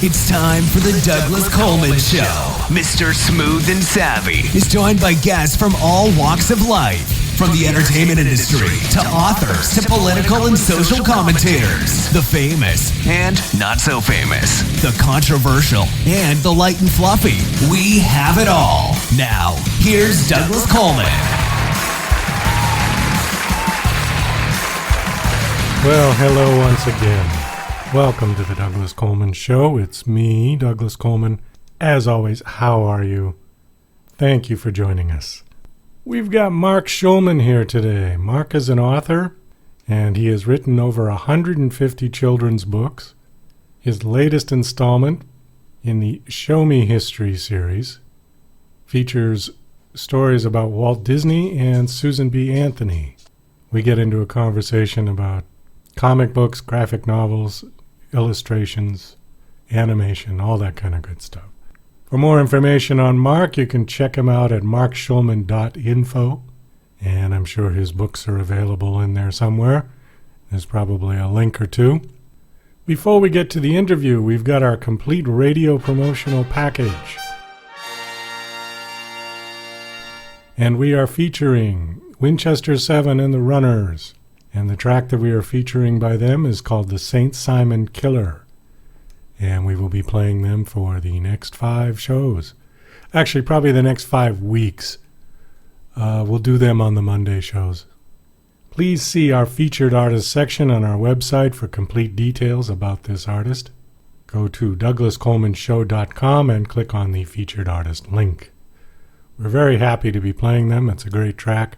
It's time for the Douglas Coleman Show. Mr. Smooth and Savvy is joined by guests from all walks of life, from the entertainment industry to authors to political and social commentators, the famous and not so famous, the controversial and the light and fluffy. We have it all. Now, here's Douglas Coleman. Well, hello once again. Welcome to the Douglas Coleman Show. It's me, Douglas Coleman. As always, how are you? Thank you for joining us. We've got Mark Shulman here today. Mark is an author, and he has written over 150 children's books. His latest installment in the Show Me History series features stories about Walt Disney and Susan B. Anthony. We get into a conversation about comic books, graphic novels, illustrations, animation, all that kind of good stuff. For more information on Mark, you can check him out at markshulman.info, and I'm sure his books are available in there somewhere. There's probably a link or two. Before we get to the interview, we've got our complete radio promotional package. And we are featuring Winchester 7 and the Runners. And the track that we are featuring by them is called the St. Simon Killer. And we will be playing them for the next 5 shows. Actually, probably the next 5 weeks. We'll do them on the Monday shows. Please see our featured artist section on our website for complete details about this artist. Go to douglascolemanshow.com and click on the featured artist link. We're very happy to be playing them. It's a great track,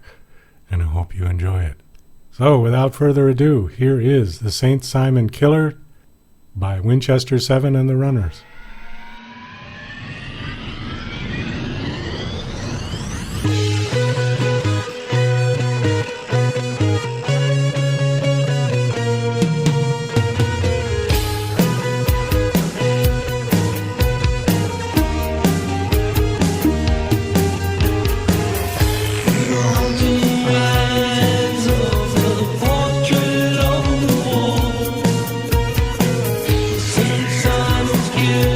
and I hope you enjoy it. So, without further ado, here is the St. Simon Killer by Winchester 7 and the Runners. Yeah.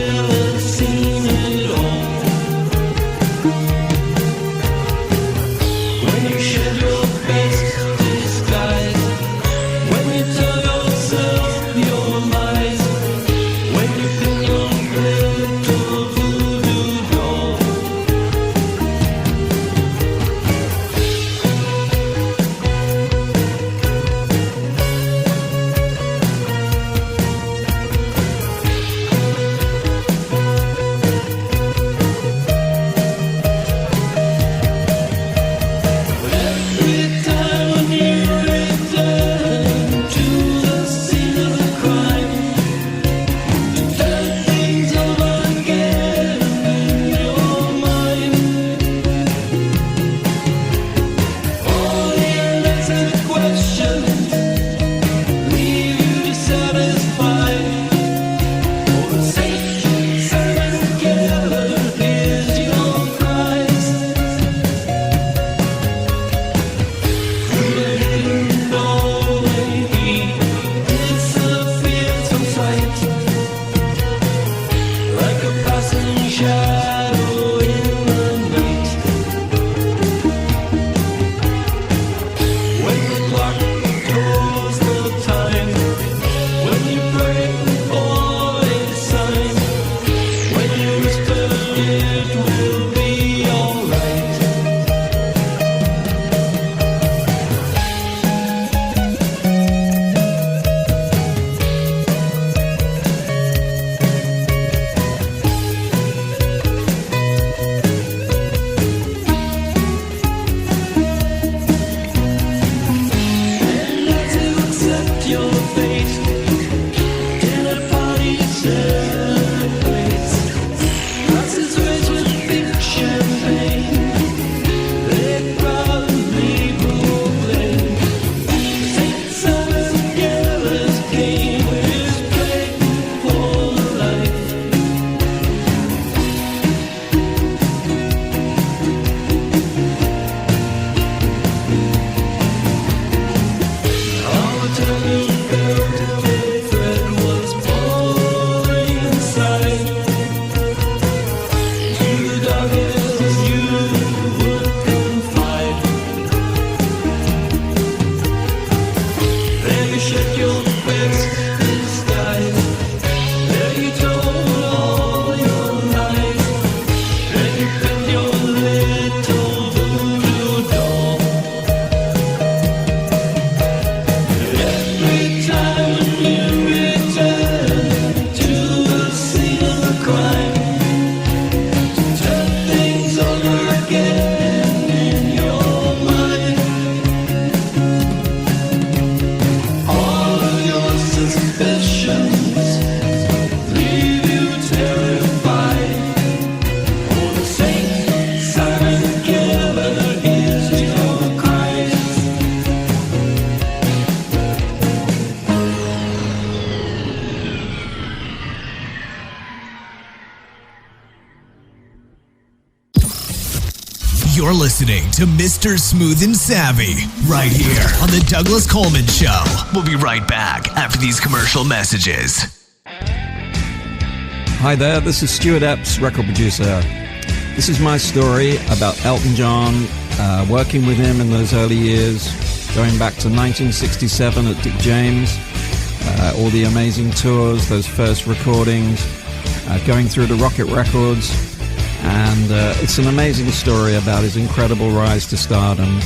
You're listening to Mr. Smooth and Savvy right here on The Douglas Coleman Show. We'll be right back after these commercial messages. Hi there, this is Stuart Epps, record producer. This is my story about Elton John, working with him in those early years, going back to 1967 at Dick James, all the amazing tours, those first recordings, going through to Rocket Records, and it's an amazing story about his incredible rise to stardom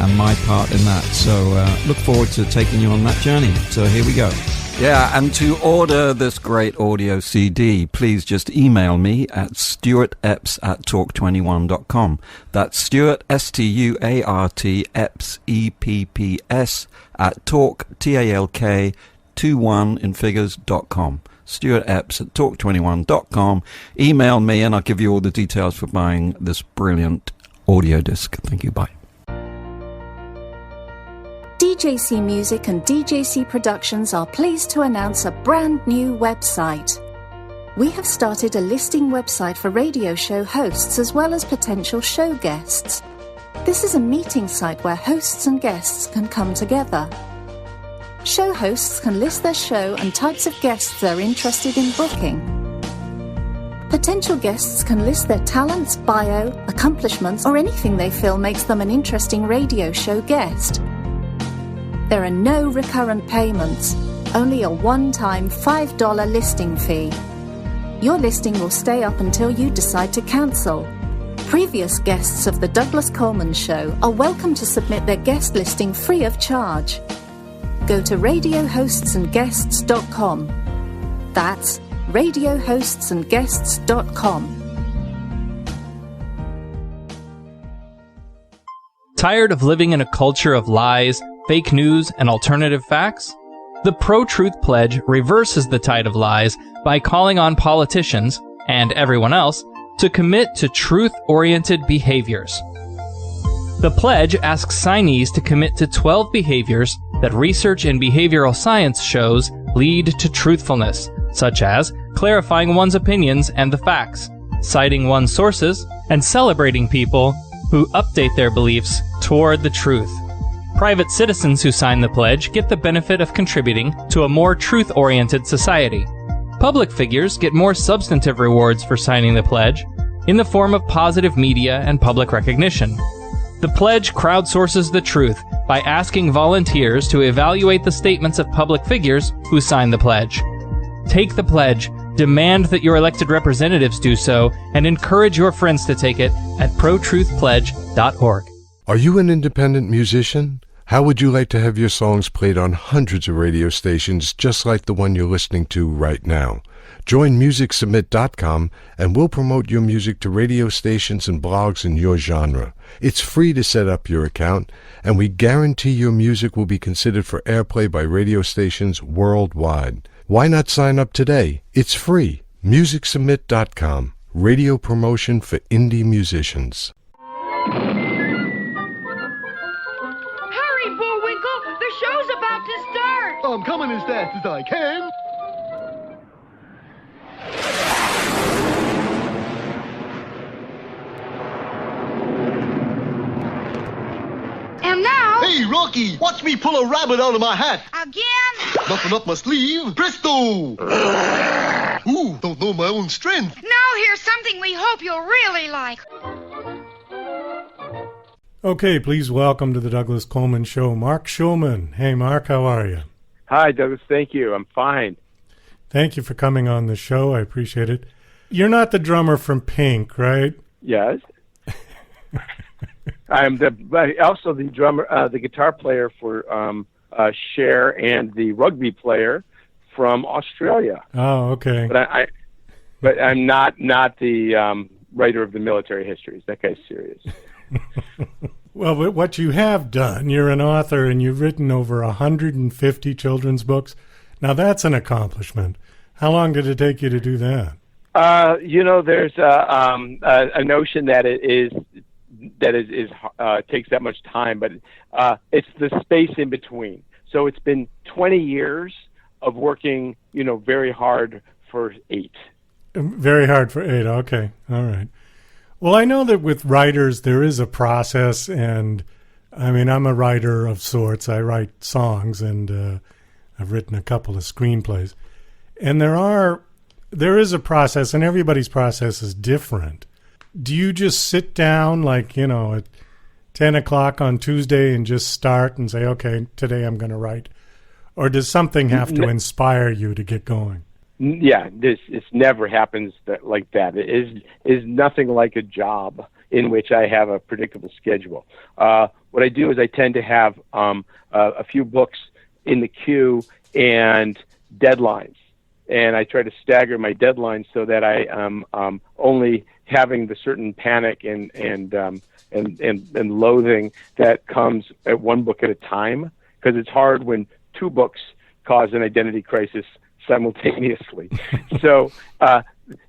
and my part in that. So look forward to taking you on that journey. So here we go. Yeah, and to order this great audio CD, please just email me at stuartepps@talk21.com. That's Stuart, Stuart, Epps, EPPS, at talk, TALK, 21 in figures.com. Stuart Epps at talk21.com. Email me and I'll give you all the details for buying this brilliant audio disc. Thank you. Bye. DJC Music and DJC Productions are pleased to announce a brand new website. We have started a listing website for radio show hosts as well as potential show guests. This is a meeting site where hosts and guests can come together. Show hosts can list their show and types of guests they're interested in booking. Potential guests can list their talents, bio, accomplishments, or anything they feel makes them an interesting radio show guest. There are no recurrent payments, only a one-time $5 listing fee. Your listing will stay up until you decide to cancel. Previous guests of The Douglas Coleman Show are welcome to submit their guest listing free of charge. Go to radiohostsandguests.com. That's radiohostsandguests.com. Tired of living in a culture of lies, fake news, and alternative facts? The Pro-Truth Pledge reverses the tide of lies by calling on politicians, and everyone else, to commit to truth-oriented behaviors. The pledge asks signees to commit to 12 behaviors that research in behavioral science shows lead to truthfulness, such as clarifying one's opinions and the facts, citing one's sources, and celebrating people who update their beliefs toward the truth. Private citizens who sign the pledge get the benefit of contributing to a more truth-oriented society. Public figures get more substantive rewards for signing the pledge in the form of positive media and public recognition. The pledge crowdsources the truth by asking volunteers to evaluate the statements of public figures who sign the pledge. Take the pledge, demand that your elected representatives do so, and encourage your friends to take it at protruthpledge.org. Are you an independent musician? How would you like to have your songs played on hundreds of radio stations just like the one you're listening to right now? Join MusicSubmit.com and we'll promote your music to radio stations and blogs in your genre. It's free to set up your account, and we guarantee your music will be considered for airplay by radio stations worldwide. Why not sign up today? It's free. MusicSubmit.com. Radio promotion for indie musicians. The show's about to start! I'm coming as fast as I can. And now... Hey, Rocky, watch me pull a rabbit out of my hat. Again? Nothing up my sleeve. Presto! Ooh, don't know my own strength. Now here's something we hope you'll really like. Okay, please welcome to the Douglas Coleman Show, Mark Shulman. Hey, Mark, how are you? Hi, Douglas. Thank you. I'm fine. Thank you for coming on the show. I appreciate it. You're not the drummer from Pink, right? Yes. I'm also the drummer, the guitar player for Cher, and the rugby player from Australia. Oh, okay. But I'm not the writer of the military histories. That guy's serious. Well, but what you have done, you're an author and you've written over 150 children's books. Now that's an accomplishment. How long did it take you to do that? There's a notion that it takes that much time, but it's the space in between. So it's been 20 years of working, very hard for 8. Very hard for 8. Okay. All right. Well, I know that with writers, there is a process, and I mean, I'm a writer of sorts. I write songs, and I've written a couple of screenplays. And there is a process, and everybody's process is different. Do you just sit down, like, at 10 o'clock on Tuesday and just start and say, okay, today I'm going to write? Or does something have to inspire you to get going? Yeah, it never happens like that. It is nothing like a job in which I have a predictable schedule. What I do is I tend to have a few books in the queue and deadlines, and I try to stagger my deadlines so that I am only having the certain panic and loathing that comes at one book at a time, because it's hard when two books cause an identity crisis simultaneously. So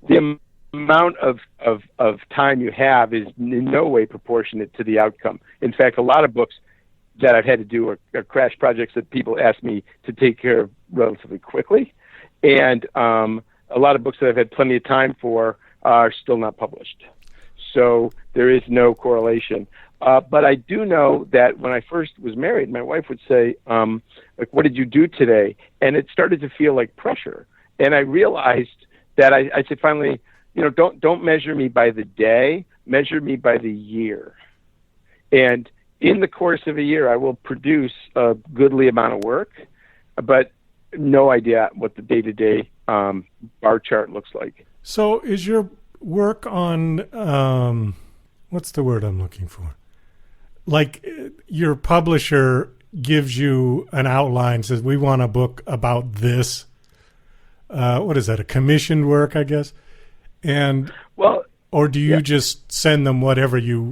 the amount of time you have is in no way proportionate to the outcome. In fact, a lot of books that I've had to do are crash projects that people ask me to take care of relatively quickly. And a lot of books that I've had plenty of time for are still not published. So there is no correlation. But I do know that when I first was married, my wife would say, like, what did you do today? And it started to feel like pressure. And I realized that I said, finally, don't measure me by the day, measure me by the year. And in the course of a year, I will produce a goodly amount of work, but no idea what the day-to-day bar chart looks like. So is your work on, what's the word I'm looking for? Like, your publisher gives you an outline, says, we want a book about this. What is that, a commissioned work, I guess? And or do you just send them whatever you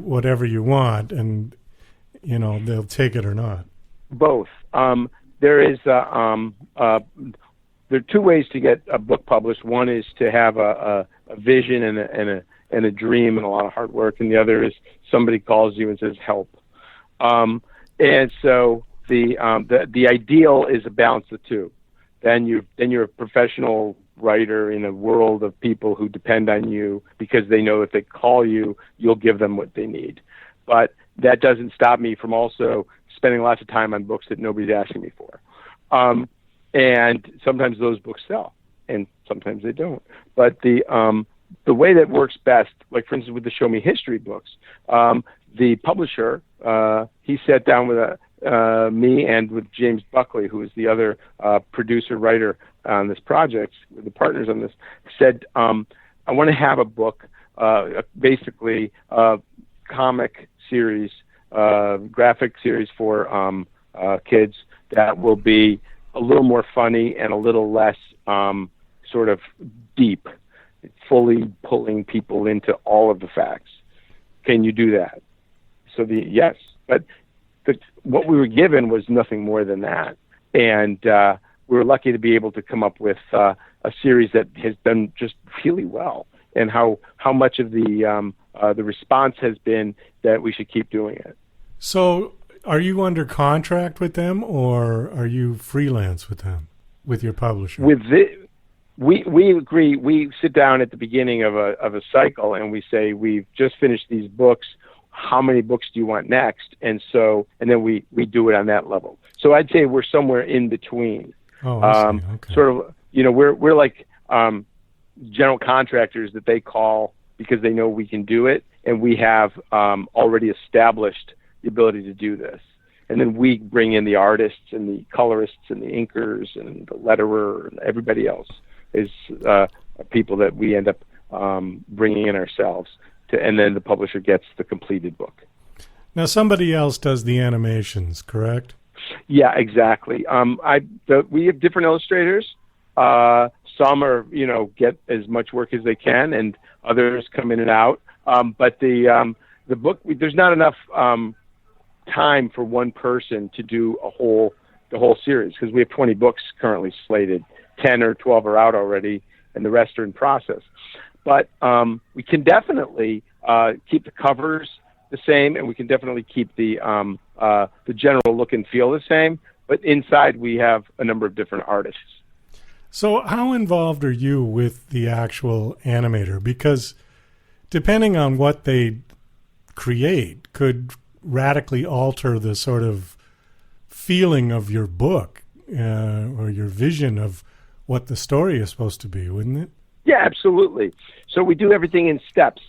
want, and they'll take it or not? Both. There are two ways to get a book published. One is to have a vision and a dream and a lot of hard work, and the other is somebody calls you and says help. And so the ideal is a balance of the two. Then you're a professional writer in a world of people who depend on you because they know if they call you, you'll give them what they need. But that doesn't stop me from also spending lots of time on books that nobody's asking me for. And sometimes those books sell, and sometimes they don't. But the way that works best, like for instance with the Show Me History books, the publisher, he sat down with me and with James Buckley, who is the other producer writer on this project, the partners on this, said, I want to have a book, basically a comic series, graphic series for kids that will be a little more funny and a little less sort of deep, fully pulling people into all of the facts. Can you do that? So yes, but what we were given was nothing more than that, and we were lucky to be able to come up with a series that has done just really well, and how much of the response has been that we should keep doing it. So, are you under contract with them, or are you freelance with them, with your publisher? We agree. We sit down at the beginning of a cycle and we say, we've just finished these books. How many books do you want next? And then we do it on that level. So I'd say we're somewhere in between. Oh, I see. Okay. Sort of, we're like general contractors that they call because they know we can do it, and we have already established the ability to do this. And then we bring in the artists and the colorists and the inkers and the letterer, and everybody else is people that we end up bringing in ourselves. And then the publisher gets the completed book. Now, somebody else does the animations, correct? Yeah, exactly. We have different illustrators. Some are, get as much work as they can, and others come in and out. But the book, there's not enough time for one person to do the whole series, because we have 20 books currently slated. 10 or 12 are out already, and the rest are in process. But we can definitely keep the covers the same, and we can definitely keep the general look and feel the same. But inside, we have a number of different artists. So how involved are you with the actual animator? Because depending on what they create, could radically alter the sort of feeling of your book or your vision of what the story is supposed to be, wouldn't it? Yeah, absolutely. So we do everything in steps.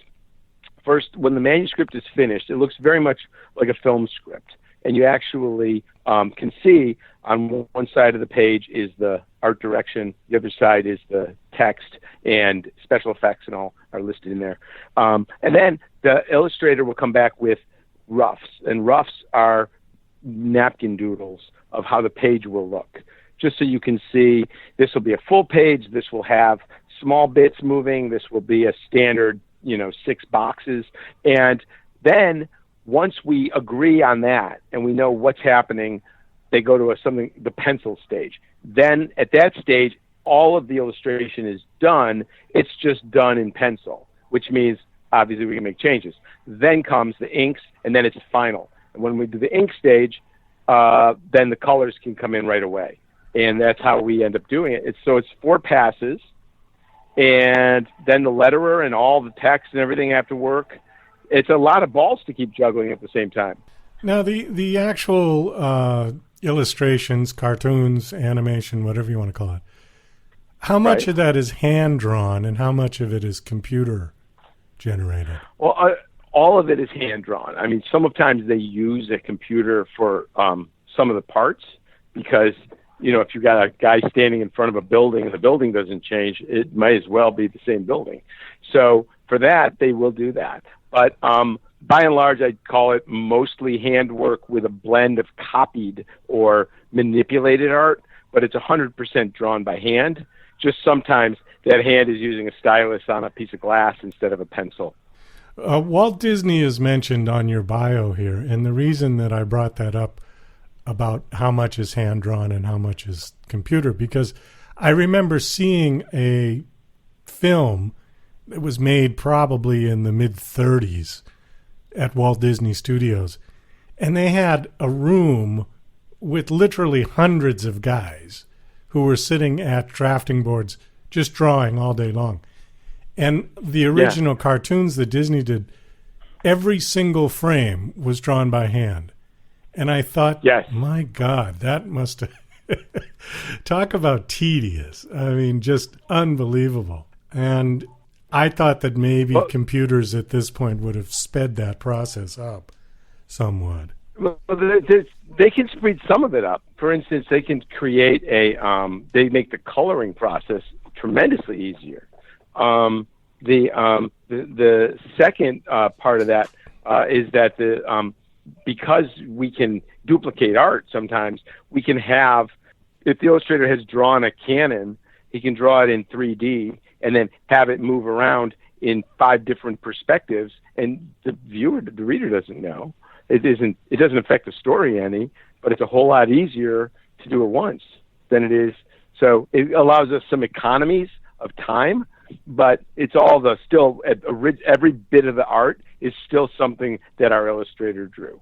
First, when the manuscript is finished, it looks very much like a film script. And you actually can see on one side of the page is the art direction, the other side is the text, and special effects and all are listed in there. And then the illustrator will come back with roughs, and roughs are napkin doodles of how the page will look, just so you can see this will be a full page, this will have small bits moving, this will be a standard, 6 boxes. And then once we agree on that and we know what's happening, they go to the pencil stage. Then at that stage, all of the illustration is done. It's just done in pencil, which means obviously we can make changes. Then comes the inks, and then it's final. And when we do the ink stage, then the colors can come in right away. And that's how we end up doing it. It's 4 passes, and then the letterer and all the text and everything have to work. It's a lot of balls to keep juggling at the same time. Now, the actual illustrations, cartoons, animation, whatever you want to call it, how much of that is hand-drawn and how much of it is computer-generated? Well, all of it is hand-drawn. I mean, sometimes they use a computer for some of the parts because, if you've got a guy standing in front of a building and the building doesn't change, it might as well be the same building. So for that, they will do that. But by and large, I'd call it mostly handwork with a blend of copied or manipulated art, but it's 100% drawn by hand. Just sometimes that hand is using a stylus on a piece of glass instead of a pencil. Walt Disney is mentioned on your bio here, and the reason that I brought that up about how much is hand-drawn and how much is computer, because I remember seeing a film that was made probably in the mid-30s at Walt Disney Studios, and they had a room with literally hundreds of guys who were sitting at drafting boards just drawing all day long. And the original cartoons that Disney did, every single frame was drawn by hand. And I thought, my God, that must have... Talk about tedious. I mean, just unbelievable. And I thought that maybe computers at this point would have sped that process up somewhat. Well, they can speed some of it up. For instance, they can create they make the coloring process tremendously easier. The second part of that is that because we can duplicate art sometimes, we can have, if the illustrator has drawn a cannon, he can draw it in 3D and then have it move around in 5 different perspectives, and the reader doesn't know. It doesn't affect the story any, but it's a whole lot easier to do it once than it is. So it allows us some economies of time, but it's all every bit of the art is still something that our illustrator drew.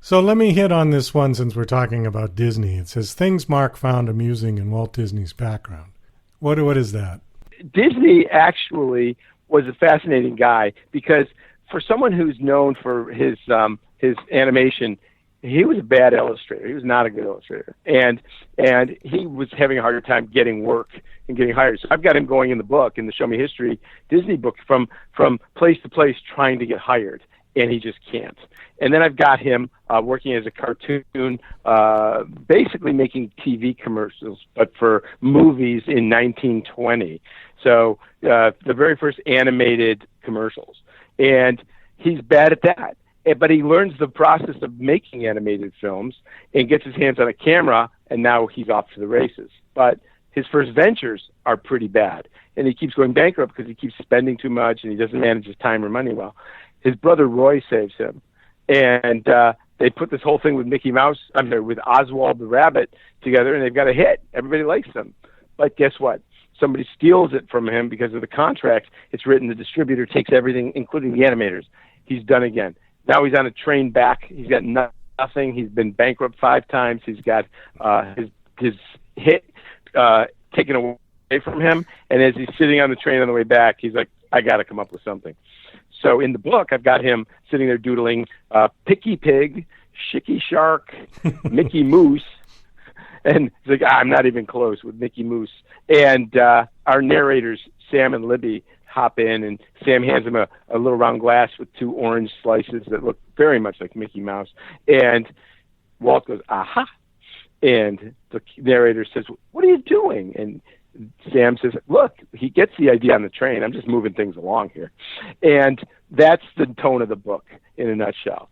So let me hit on this one since we're talking about Disney. It says, things Mark found amusing in Walt Disney's background. What is that? Disney actually was a fascinating guy because for someone who's known for his animation, he was a bad illustrator. He was not a good illustrator. And he was having a harder time getting work and getting hired. So I've got him going in the book, in the Show Me History Disney book, from place to place trying to get hired, and he just can't. And then I've got him working as a cartoon, basically making TV commercials, but for movies in 1920. So the very first animated commercials. And he's bad at that. But he learns the process of making animated films and gets his hands on a camera, and now he's off to the races. But his first ventures are pretty bad, and he keeps going bankrupt because he keeps spending too much and he doesn't manage his time or money well. His brother Roy saves him, and they put this whole thing with with Oswald the Rabbit together, and they've got a hit. Everybody likes them. But guess what? Somebody steals it from him because of the contract. It's written, the distributor takes everything, including the animators. He's done again. Now he's on a train back. He's got nothing. He's been bankrupt 5 times. He's got his hit taken away from him. And as he's sitting on the train on the way back, he's like, I got to come up with something. So in the book, I've got him sitting there doodling Picky Pig, Shicky Shark, Mickey Mouse. And he's like, I'm not even close with Mickey Mouse. And our narrators, Sam and Libby, hop in, and Sam hands him a little round glass with 2 orange slices that look very much like Mickey Mouse. And Walt goes, aha. And the narrator says, what are you doing? And Sam says, look, he gets the idea on the train. I'm just moving things along here. And that's the tone of the book in a nutshell.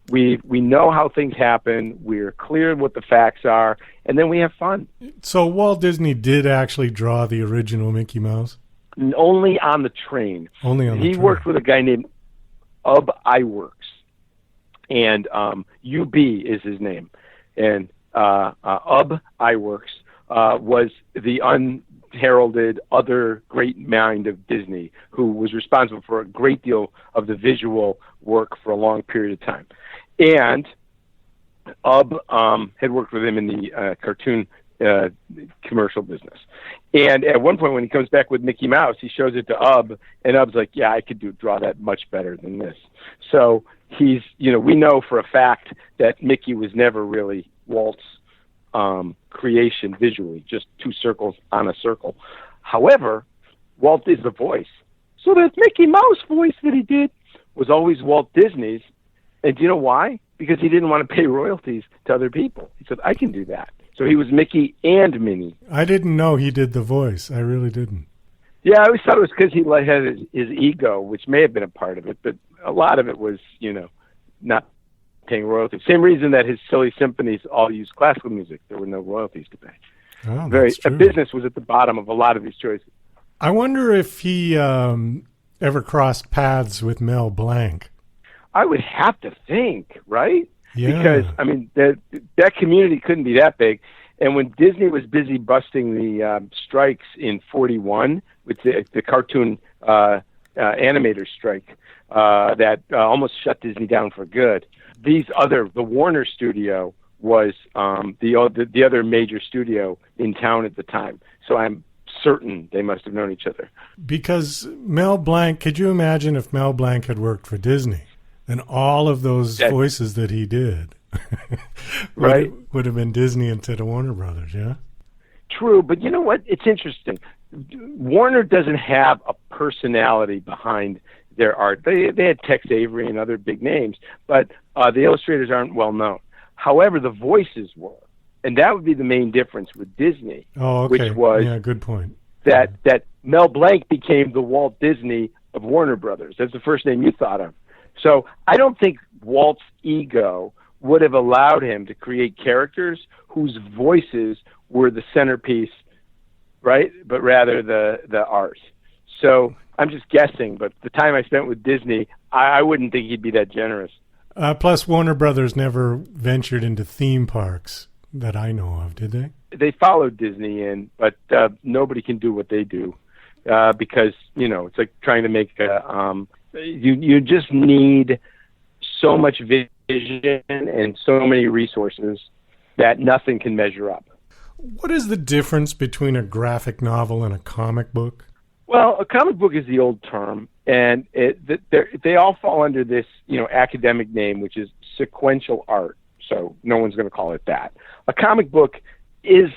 We know how things happen. We're clear what the facts are, and then we have fun. So Walt Disney did actually draw the original Mickey Mouse? Only on the train. Only on the train. He worked with a guy named Ub Iwerks, and UB is his name. And Ub Iwerks was the unheralded other great mind of Disney, who was responsible for a great deal of the visual work for a long period of time. And Ub had worked with him in the cartoon commercial business. And at one point when he comes back with Mickey Mouse, he shows it to Ub, and Ub's like, yeah, I could draw that much better than this. So he's, we know for a fact that Mickey was never really Walt's creation visually, just 2 circles on a circle. However, Walt is the voice. So that Mickey Mouse voice that he did was always Walt Disney's. And do you know why? Because he didn't want to pay royalties to other people. He said, I can do that. So he was Mickey and Minnie. I didn't know he did the voice. I really didn't. Yeah, I always thought it was because he had his ego, which may have been a part of it, but a lot of it was, not paying royalties. Same reason that his silly symphonies all used classical music. There were no royalties to pay. Oh, that's true. Business was at the bottom of a lot of these choices. I wonder if he ever crossed paths with Mel Blanc. I would have to think, right? Yeah. Because, that community couldn't be that big. And when Disney was busy busting the strikes in 1941 with the cartoon animator strike that almost shut Disney down for good, the Warner studio was the other major studio in town at the time. So I'm certain they must have known each other. Because Mel Blanc, could you imagine if Mel Blanc had worked for Disney? And all of those voices that he did right. would have been Disney instead of Warner Brothers, yeah? True, but you know what? It's interesting. Warner doesn't have a personality behind their art. They had Tex Avery and other big names, but the illustrators aren't well known. However, the voices were. And that would be the main difference with Disney. Oh, okay. Which was good point. That Mel Blanc became the Walt Disney of Warner Brothers. That's the first name you thought of. So I don't think Walt's ego would have allowed him to create characters whose voices were the centerpiece, right? But rather the art. So I'm just guessing, but the time I spent with Disney, I wouldn't think he'd be that generous. Plus, Warner Brothers never ventured into theme parks that I know of, did they? They followed Disney in, but nobody can do what they do because, it's like trying to make you just need so much vision and so many resources that nothing can measure up. What is the difference between a graphic novel and a comic book? Well, a comic book is the old term, and they all fall under this, academic name, which is sequential art. So no one's going to call it that. A comic book is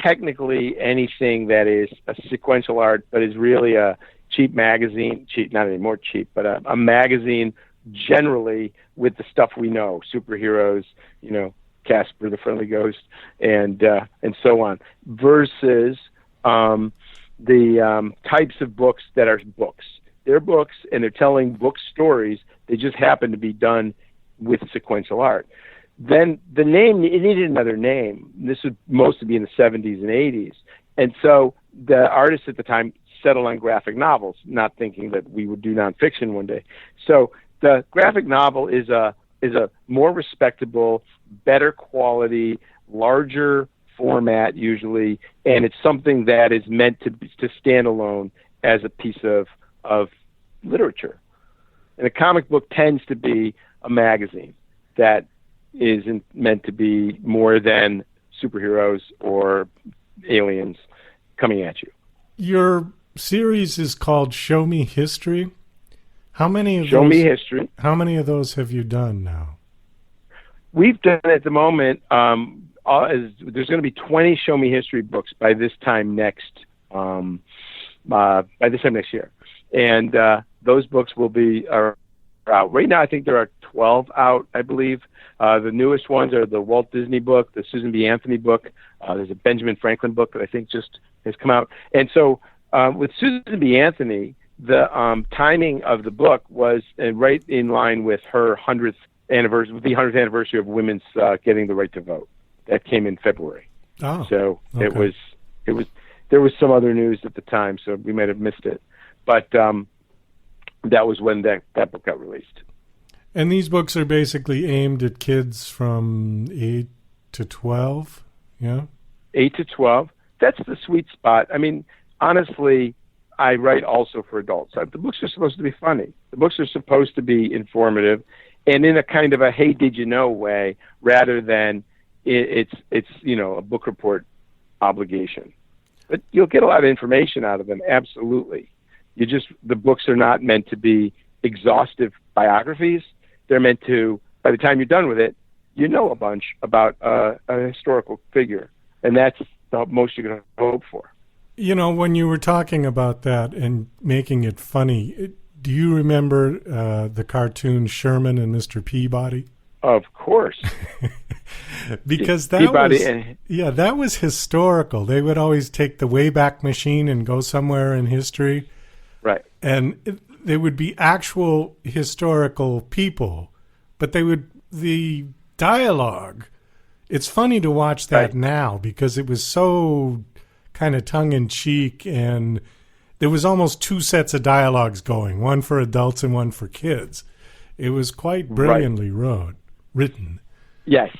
technically anything that is a sequential art, but is really a cheap magazine, not anymore cheap, but a magazine generally with the stuff we know, superheroes, Casper the Friendly Ghost, and so on, versus the types of books that are books. They're books, and they're telling book stories. They just happen to be done with sequential art. Then the name, it needed another name. This would mostly be in the 70s and 80s. And so the artists at the time settled on graphic novels, not thinking that we would do nonfiction one day. So the graphic novel is a more respectable, better quality, larger format usually, and it's something that is meant to stand alone as a piece of literature. And a comic book tends to be a magazine that isn't meant to be more than superheroes or aliens coming at you. Your series is called Show Me History. How many of Show those, Me History. How many of those have you done now? We've done at the moment. There's going to be 20 Show Me History books by this time next year, and those books will be out. Right now, I think there are 12 out, I believe. The newest ones are the Walt Disney book, the Susan B. Anthony book. There's a Benjamin Franklin book that I think just has come out. And so with Susan B. Anthony, the timing of the book was right in line with her 100th anniversary, with the 100th anniversary of women's getting the right to vote. That came in February. Oh, so okay. there was some other news at the time, so we might have missed it. But that was when that book got released. And these books are basically aimed at kids from 8 to 12, yeah? 8 to 12. That's the sweet spot. I mean, honestly, I write also for adults. The books are supposed to be funny. The books are supposed to be informative and in a kind of a hey, did you know way, rather than it's a book report obligation. But you'll get a lot of information out of them, absolutely. The books are not meant to be exhaustive biographies. They're meant to, by the time you're done with it, you know a bunch about a historical figure. And that's the most you're going to hope for. You know, when you were talking about that and making it funny, do you remember the cartoon Sherman and Mr. Peabody? Of course. Because that was historical. They would always take the Wayback Machine and go somewhere in history. Right. And they would be actual historical people, but the dialogue, it's funny to watch that now because it was so kind of tongue-in-cheek, and there was almost two sets of dialogues going, one for adults and one for kids. It was quite brilliantly written. Yes.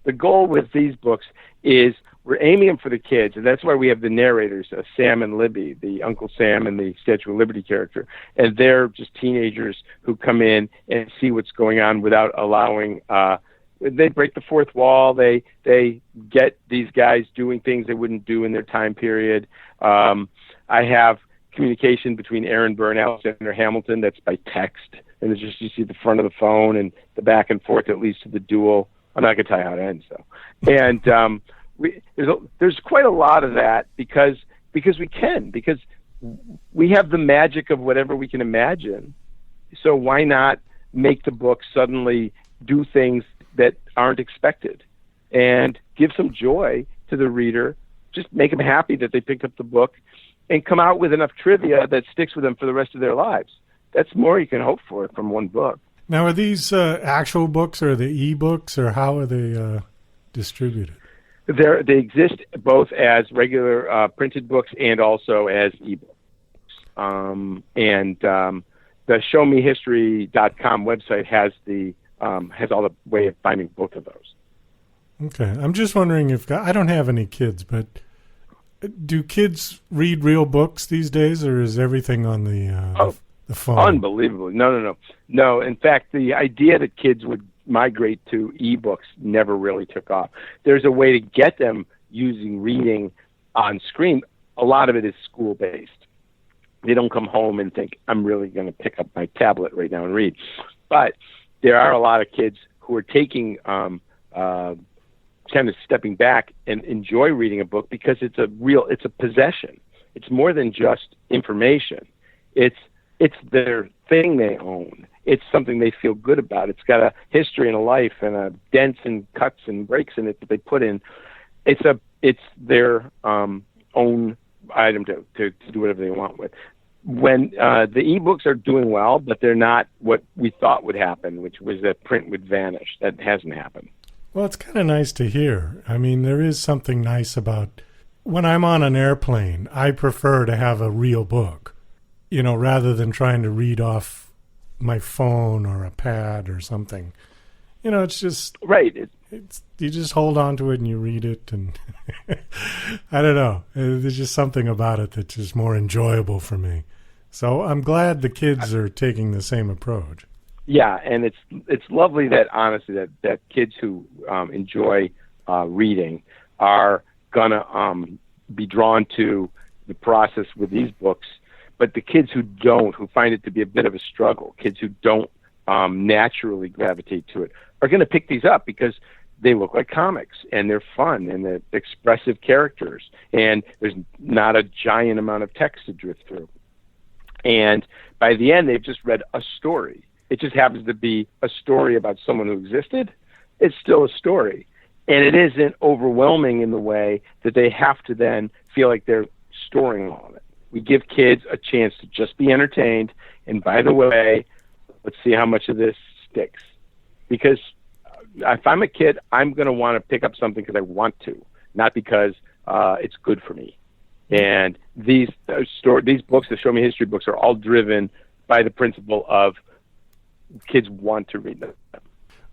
The goal with these books is we're aiming them for the kids, and that's why we have the narrators, Sam and Libby, the Uncle Sam and the Statue of Liberty character, and they're just teenagers who come in and see what's going on without allowing. They break the fourth wall. They get these guys doing things they wouldn't do in their time period. I have communication between Aaron Burr and Alexander Hamilton that's by text, and it's just you see the front of the phone and the back and forth that leads to the duel. I'm not going to tell you how it ends, though. And there's quite a lot of that because we have the magic of whatever we can imagine. So why not make the book suddenly do things that aren't expected and give some joy to the reader? Just make them happy that they picked up the book and come out with enough trivia that sticks with them for the rest of their lives. That's more you can hope for from one book. Now, are these actual books or are they e-books, or how are they distributed? They exist both as regular printed books and also as e-books. The showmehistory.com website has all the way of finding both of those. Okay. I'm just wondering I don't have any kids, but do kids read real books these days, or is everything on the phone? Unbelievably. No. In fact, the idea that kids would migrate to ebooks never really took off. There's a way to get them using reading on screen. A lot of it is school-based. They don't come home and think, I'm really going to pick up my tablet right now and read. But there are a lot of kids who are taking kind of stepping back and enjoy reading a book because it's a possession. It's more than just information. It's their thing they own. It's something they feel good about. It's got a history and a life and a dents and cuts and breaks in it that they put in. It's their own item to do whatever they want with. When the ebooks are doing well, but they're not what we thought would happen, which was that print would vanish. That hasn't happened. Well, it's kind of nice to hear. I mean, there is something nice about when I'm on an airplane, I prefer to have a real book, rather than trying to read off my phone or a pad or something. It's just right. You just hold on to it and you read it, and I don't know. There's just something about it that's just more enjoyable for me. So I'm glad the kids are taking the same approach. Yeah, and it's lovely that honestly that kids who enjoy reading are gonna be drawn to the process with these books But the kids who don't, who find it to be a bit of a struggle, kids who don't naturally gravitate to it, are going to pick these up because they look like comics and they're fun and they're expressive characters and there's not a giant amount of text to drift through. And by the end, they've just read a story. It just happens to be a story about someone who existed. It's still a story. And it isn't overwhelming in the way that they have to then feel like they're storing all of it. We give kids a chance to just be entertained. And by the way, let's see how much of this sticks. Because if I'm a kid, I'm going to want to pick up something because I want to, not because it's good for me. And these books, the Show Me History books, are all driven by the principle of kids want to read them.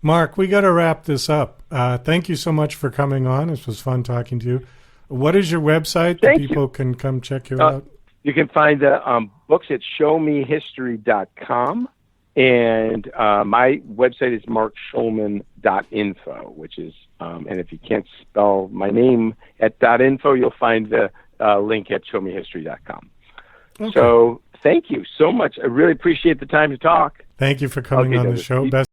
Mark, we got to wrap this up. Thank you so much for coming on. This was fun talking to you. What is your website that people can come check you out? You can find the books at showmehistory.com. And my website is markshulman.info, which is, and if you can't spell my name at .info, you'll find the link at showmehistory.com. Okay. So thank you so much. I really appreciate the time to talk. Thank you for coming on the show. Best